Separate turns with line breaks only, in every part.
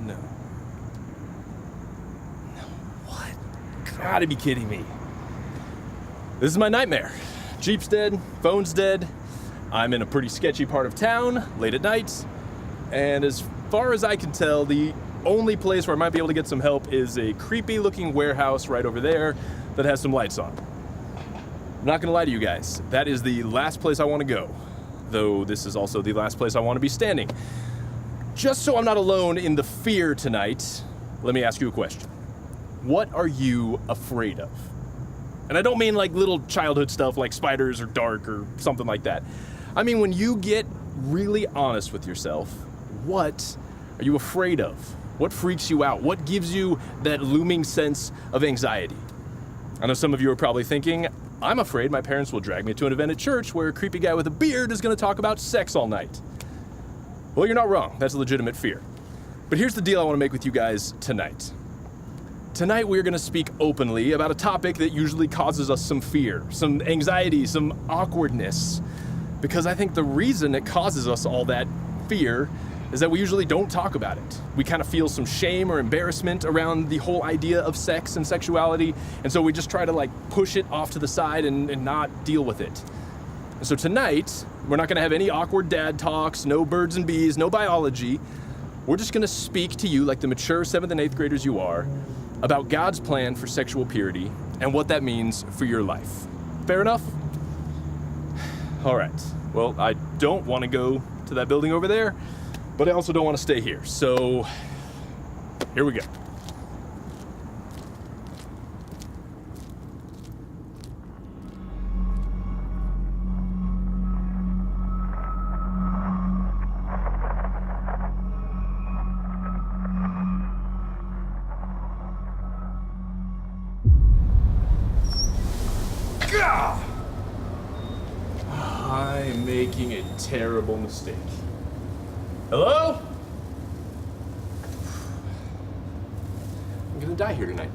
No. What? Gotta be kidding me. This is my nightmare. Jeep's dead, phone's dead. I'm in a pretty sketchy part of town, late at night. And as far as I can tell, the only place where I might be able to get some help is a creepy looking warehouse right over there that has some lights on. I'm not gonna lie to you guys, that is the last place I wanna go. Though this is also the last place I wanna be standing. Just so I'm not alone in the fear tonight, let me ask you a question. What are you afraid of? And I don't mean like little childhood stuff like spiders or dark or something like that. I mean, when you get really honest with yourself, what are you afraid of? What freaks you out? What gives you that looming sense of anxiety? I know some of you are probably thinking, I'm afraid my parents will drag me to an event at church where a creepy guy with a beard is gonna talk about sex all night. Well, you're not wrong. That's a legitimate fear. But here's the deal I wanna make with you guys tonight. Tonight we're gonna speak openly about a topic that usually causes us some fear, some anxiety, some awkwardness. Because I think the reason it causes us all that fear is that we usually don't talk about it. We kind of feel some shame or embarrassment around the whole idea of sex and sexuality, and so we just try to like push it off to the side and not deal with it. And so tonight, we're not gonna have any awkward dad talks, no birds and bees, no biology. We're just gonna speak to you like the mature 7th and 8th graders you are about God's plan for sexual purity and what that means for your life. Fair enough? All right, well, I don't wanna go to that building over there, but I also don't want to stay here, so here we go. Gah! I'm making a terrible mistake. Hello? I'm gonna die here tonight.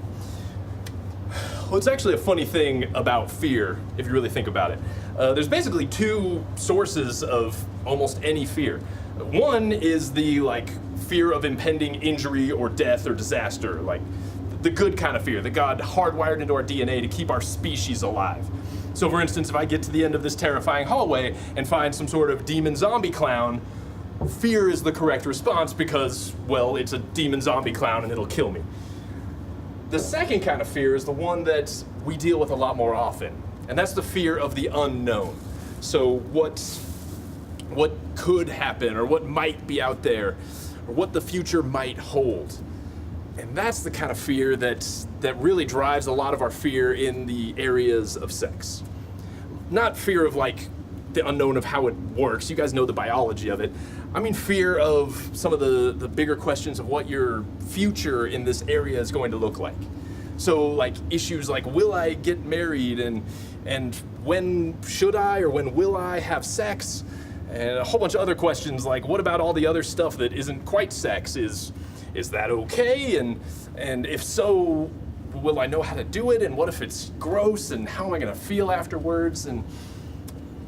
Well, it's actually a funny thing about fear, if you really think about it. There's basically two sources of almost any fear. One is the fear of impending injury or death or disaster, like the good kind of fear that God hardwired into our DNA to keep our species alive. So for instance, if I get to the end of this terrifying hallway and find some sort of demon zombie clown, fear is the correct response because, well, it's a demon zombie clown and it'll kill me. The second kind of fear is the one that we deal with a lot more often, and that's the fear of the unknown. So what could happen, or what might be out there, or what the future might hold. And that's the kind of fear that really drives a lot of our fear in the areas of sex. Not fear of the unknown of how it works. You guys know the biology of it. I mean fear of some of the bigger questions of what your future in this area is going to look like. So issues like, will I get married, and when should I or when will I have sex? And a whole bunch of other questions like, what about all the other stuff that isn't quite sex? Is that okay? And if so, will I know how to do it? And what if it's gross? And how am I gonna feel afterwards? And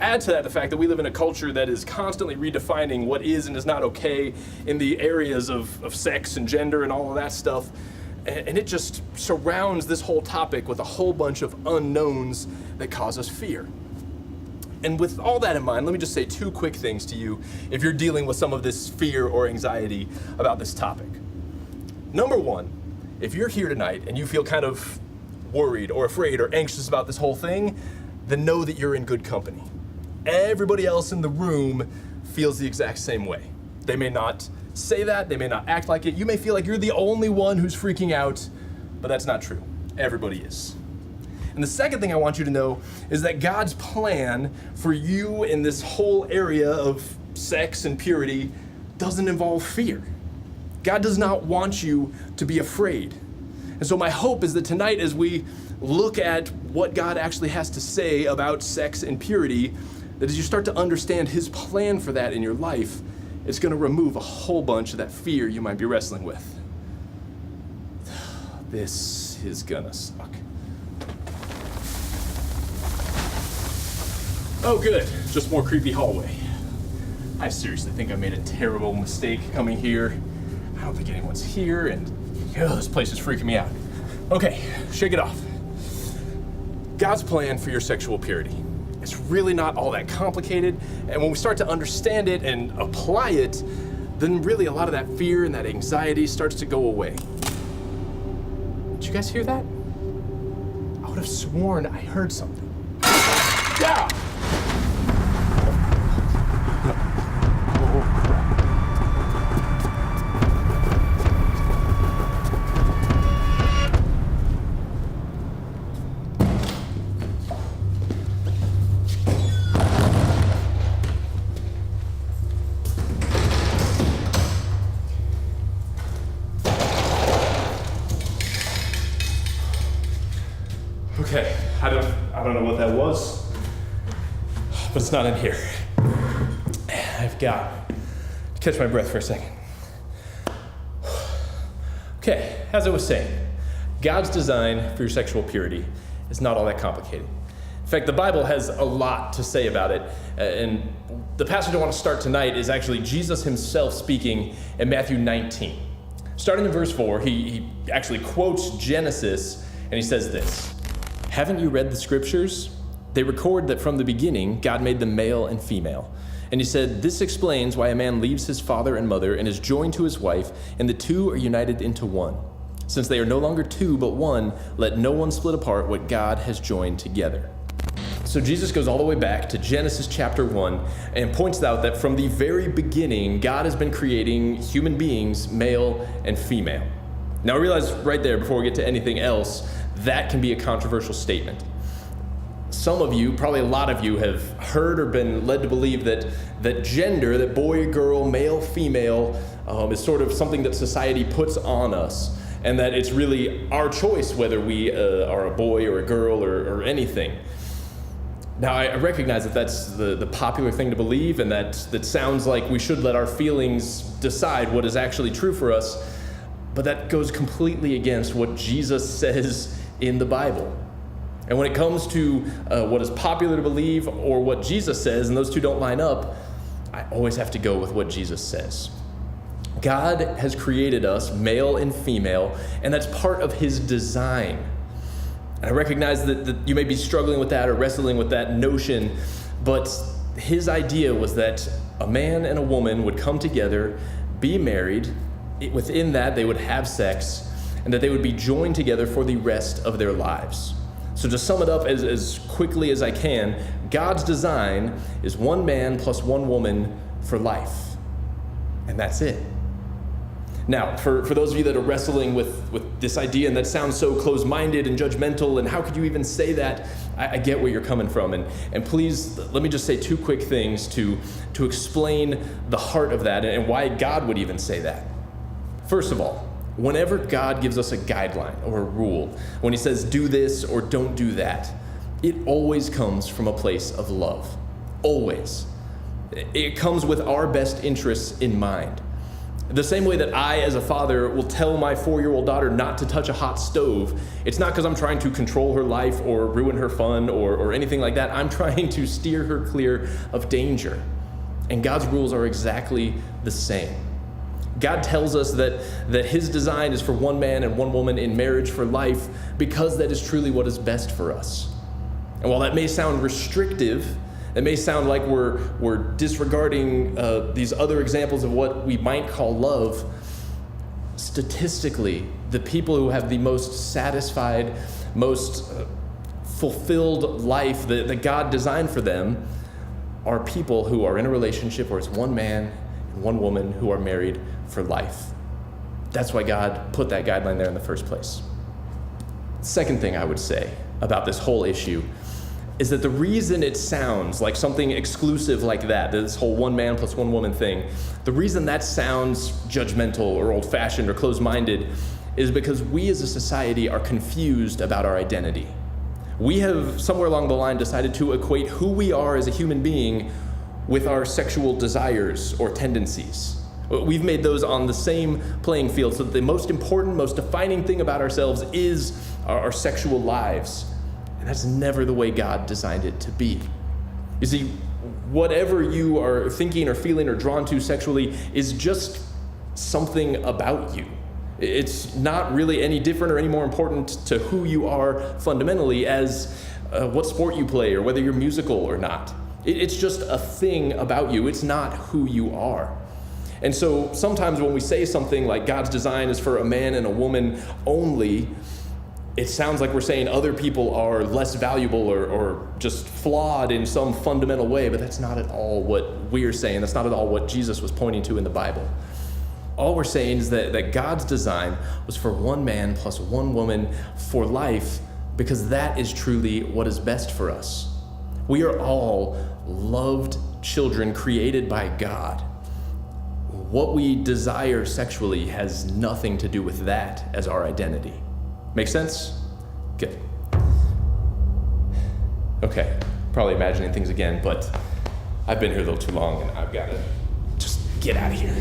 add to that the fact that we live in a culture that is constantly redefining what is and is not okay in the areas of sex and gender and all of that stuff. And it just surrounds this whole topic with a whole bunch of unknowns that cause us fear. And with all that in mind, let me just say two quick things to you if you're dealing with some of this fear or anxiety about this topic. Number one, if you're here tonight and you feel kind of worried or afraid or anxious about this whole thing, then know that you're in good company. Everybody else in the room feels the exact same way. They may not say that, they may not act like it. You may feel like you're the only one who's freaking out, but that's not true. Everybody is. And the second thing I want you to know is that God's plan for you in this whole area of sex and purity doesn't involve fear. God does not want you to be afraid. And so my hope is that tonight, as we look at what God actually has to say about sex and purity, that as you start to understand his plan for that in your life, it's going to remove a whole bunch of that fear you might be wrestling with. This is gonna suck. Oh good, just more creepy hallway. I seriously think I made a terrible mistake coming here. I don't think anyone's here, and this place is freaking me out. Okay, shake it off. God's plan for your sexual purity. It's really not all that complicated, and when we start to understand it and apply it, then really a lot of that fear and that anxiety starts to go away. Did you guys hear that? I would have sworn I heard something. Yeah! Okay, I don't know what that was, but it's not in here. I've got to catch my breath for a second. Okay, as I was saying, God's design for your sexual purity is not all that complicated. In fact, the Bible has a lot to say about it, and the passage I want to start tonight is actually Jesus himself speaking in Matthew 19. Starting in verse 4, he actually quotes Genesis, and he says this: "Haven't you read the scriptures? They record that from the beginning, God made them male and female. And he said, this explains why a man leaves his father and mother and is joined to his wife, and the two are united into one. Since they are no longer two, but one, let no one split apart what God has joined together." So Jesus goes all the way back to Genesis chapter 1 and points out that from the very beginning, God has been creating human beings, male and female. Now I realize right there, before we get to anything else, that can be a controversial statement. Some of you, probably a lot of you, have heard or been led to believe that gender, that boy, girl, male, female, is sort of something that society puts on us, and that it's really our choice whether we are a boy or a girl or anything. Now, I recognize that that's the popular thing to believe, and that sounds like we should let our feelings decide what is actually true for us, but that goes completely against what Jesus says in the Bible. And when it comes to what is popular to believe or what Jesus says, and those two don't line up, I always have to go with what Jesus says. God has created us male and female, and that's part of his design. And I recognize that you may be struggling with that or wrestling with that notion, but his idea was that a man and a woman would come together, be married. Within that, they would have sex, and that they would be joined together for the rest of their lives. So to sum it up as quickly as I can, God's design is one man plus one woman for life. And that's it. Now, for those of you that are wrestling with this idea and that sounds so closed-minded and judgmental, and how could you even say that, I get where you're coming from. And please, let me just say two quick things to explain the heart of that and why God would even say that. First of all, whenever God gives us a guideline or a rule, when he says do this or don't do that, it always comes from a place of love. Always. It comes with our best interests in mind. The same way that I, as a father, will tell my 4-year-old daughter not to touch a hot stove, it's not because I'm trying to control her life or ruin her fun or anything like that. I'm trying to steer her clear of danger. And God's rules are exactly the same. God tells us that his design is for one man and one woman in marriage for life because that is truly what is best for us. And while that may sound restrictive, it may sound like we're disregarding these other examples of what we might call love, statistically, the people who have the most satisfied, most fulfilled life that God designed for them are people who are in a relationship where it's one man and one woman who are married for life. That's why God put that guideline there in the first place. Second thing I would say about this whole issue is that the reason it sounds like something exclusive like that, this whole one man plus one woman thing, the reason that sounds judgmental or old-fashioned or closed-minded is because we as a society are confused about our identity. We have somewhere along the line decided to equate who we are as a human being with our sexual desires or tendencies. We've made those on the same playing field so that the most important, most defining thing about ourselves is our sexual lives. And that's never the way God designed it to be. You see, whatever you are thinking or feeling or drawn to sexually is just something about you. It's not really any different or any more important to who you are fundamentally as what sport you play or whether you're musical or not. It's just a thing about you. It's not who you are. And so sometimes when we say something like God's design is for a man and a woman only, it sounds like we're saying other people are less valuable or just flawed in some fundamental way, but that's not at all what we're saying. That's not at all what Jesus was pointing to in the Bible. All we're saying is that God's design was for one man plus one woman for life, because that is truly what is best for us. We are all loved children created by God. What we desire sexually has nothing to do with that as our identity. Make sense? Good. Okay, probably imagining things again, but I've been here a little too long and I've got to just get out of here.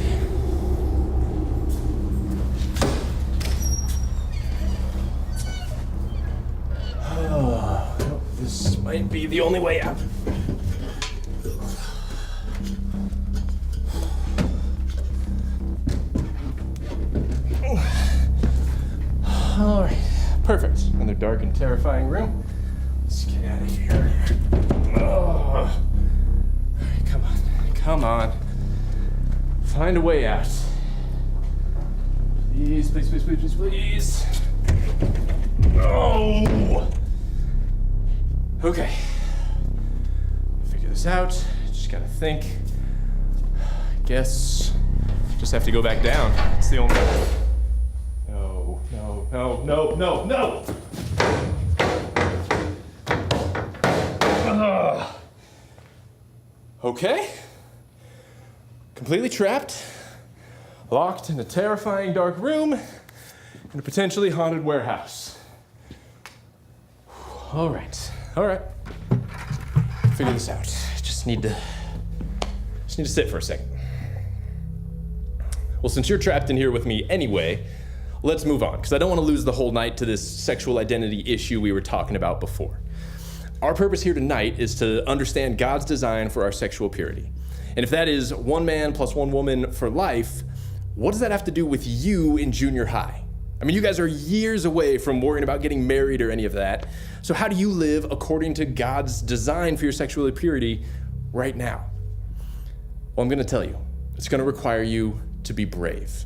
Oh, this might be the only way out. All right, perfect. Another dark and terrifying room. Let's get out of here. Oh. All right, come on. Find a way out. Please, please, please, please, please, please. Oh. Okay. Figure this out. Just gotta think. I guess just have to go back down. It's the only. No. Okay. Completely trapped, locked in a terrifying dark room in a potentially haunted warehouse. All right. Figure this out. Just need to sit for a second. Well, since you're trapped in here with me anyway, let's move on, because I don't want to lose the whole night to this sexual identity issue we were talking about before. Our purpose here tonight is to understand God's design for our sexual purity. And if that is one man plus one woman for life, what does that have to do with you in junior high? I mean, you guys are years away from worrying about getting married or any of that. So how do you live according to God's design for your sexual purity right now? Well, I'm going to tell you, it's going to require you to be brave.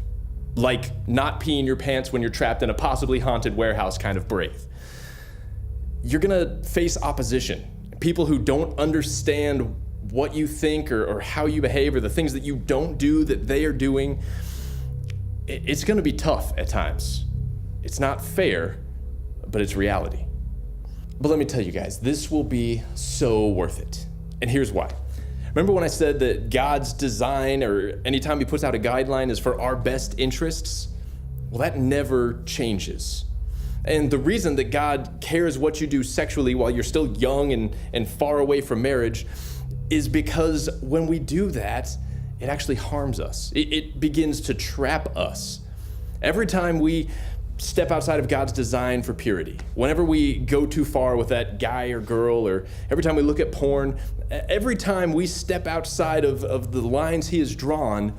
Like not peeing your pants when you're trapped in a possibly haunted warehouse kind of brave. You're gonna face opposition. People who don't understand what you think or how you behave or the things that you don't do that they are doing. It's gonna be tough at times. It's not fair, but it's reality. But let me tell you guys, this will be so worth it. And here's why. Remember when I said that God's design, or anytime he puts out a guideline, is for our best interests? Well, that never changes. And the reason that God cares what you do sexually while you're still young and far away from marriage is because when we do that, it actually harms us. It begins to trap us. Every time we step outside of God's design for purity, whenever we go too far with that guy or girl, or every time we look at porn, every time we step outside of the lines he has drawn,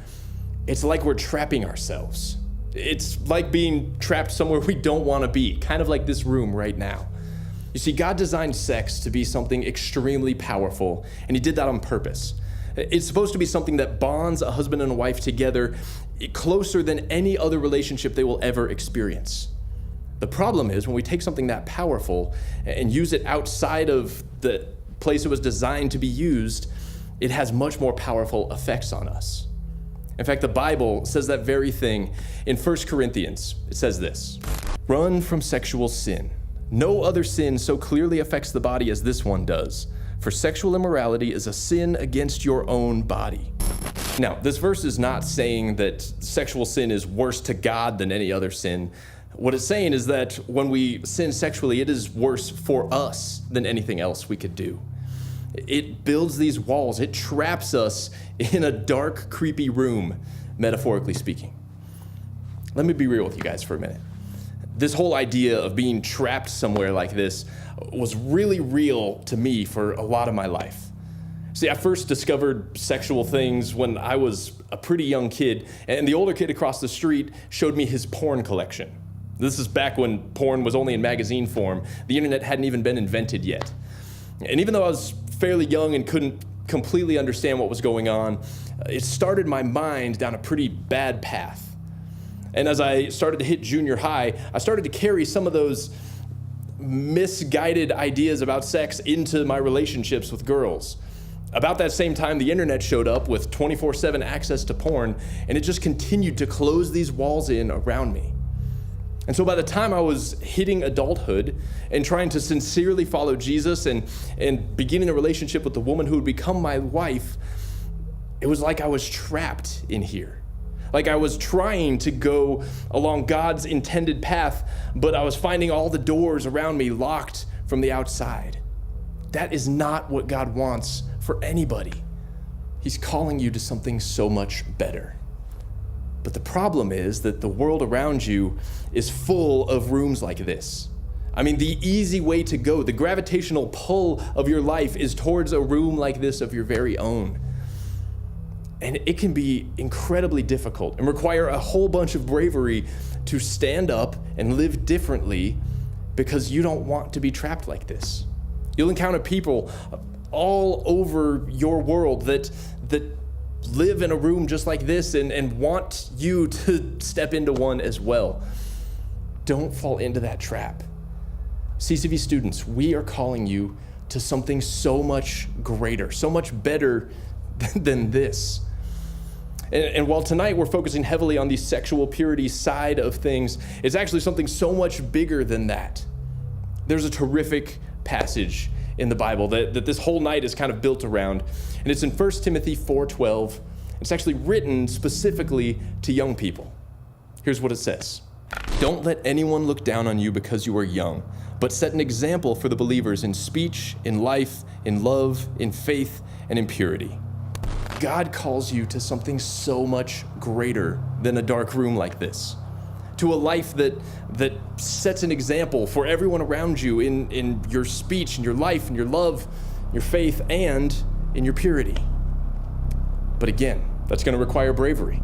it's like we're trapping ourselves. It's like being trapped somewhere we don't want to be, kind of like this room right now. You see, God designed sex to be something extremely powerful, and he did that on purpose. It's supposed to be something that bonds a husband and a wife together closer than any other relationship they will ever experience. The problem is when we take something that powerful and use it outside of the place it was designed to be used, it has much more powerful effects on us. In fact, the Bible says that very thing in 1 Corinthians. It says this: "Run from sexual sin. No other sin so clearly affects the body as this one does. For sexual immorality is a sin against your own body." Now, this verse is not saying that sexual sin is worse to God than any other sin. What it's saying is that when we sin sexually, it is worse for us than anything else we could do. It builds these walls. It traps us in a dark, creepy room, metaphorically speaking. Let me be real with you guys for a minute. This whole idea of being trapped somewhere like this was really real to me for a lot of my life. See, I first discovered sexual things when I was a pretty young kid, and the older kid across the street showed me his porn collection. This is back when porn was only in magazine form. The internet hadn't even been invented yet. And even though I was fairly young and couldn't completely understand what was going on, it started my mind down a pretty bad path. And as I started to hit junior high, I started to carry some of those misguided ideas about sex into my relationships with girls. About that same time, the internet showed up with 24/7 access to porn, and it just continued to close these walls in around me. And so by the time I was hitting adulthood and trying to sincerely follow Jesus and beginning a relationship with the woman who would become my wife, it was like I was trapped in here. Like I was trying to go along God's intended path, but I was finding all the doors around me locked from the outside. That is not what God wants for anybody. He's calling you to something so much better. But the problem is that the world around you is full of rooms like this. I mean, the easy way to go, the gravitational pull of your life is towards a room like this of your very own. And it can be incredibly difficult and require a whole bunch of bravery to stand up and live differently because you don't want to be trapped like this. You'll encounter people all over your world that live in a room just like this and want you to step into one as well. Don't fall into that trap. CCV students, we are calling you to something so much greater, so much better than this. And while tonight we're focusing heavily on the sexual purity side of things, it's actually something so much bigger than that. There's a terrific passage in the Bible that this whole night is kind of built around. And it's in 1 Timothy 4:12. It's actually written specifically to young people. Here's what it says. Don't let anyone look down on you because you are young, but set an example for the believers in speech, in life, in love, in faith, and in purity. God calls you to something so much greater than a dark room like this. To a life that sets an example for everyone around you in your speech, in your life, in your love, your faith, and in your purity. But again, that's going to require bravery.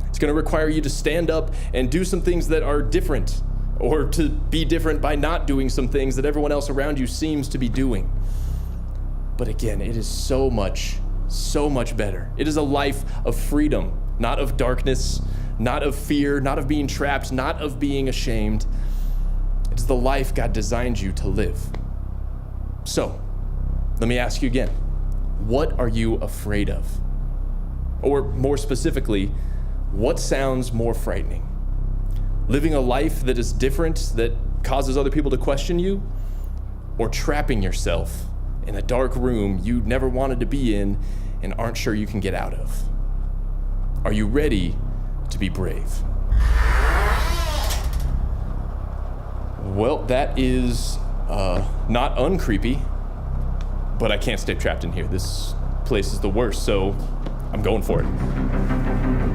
It's going to require you to stand up and do some things that are different, or to be different by not doing some things that everyone else around you seems to be doing. But again, it is so much better. It is a life of freedom, not of darkness, not of fear, not of being trapped, not of being ashamed. It's the life God designed you to live. So, let me ask you again, what are you afraid of? Or more specifically, what sounds more frightening? Living a life that is different, that causes other people to question you? Or trapping yourself in a dark room you never wanted to be in and aren't sure you can get out of? Are you ready to be brave? Well, that is not uncreepy, but I can't stay trapped in here. This place is the worst, so I'm going for it.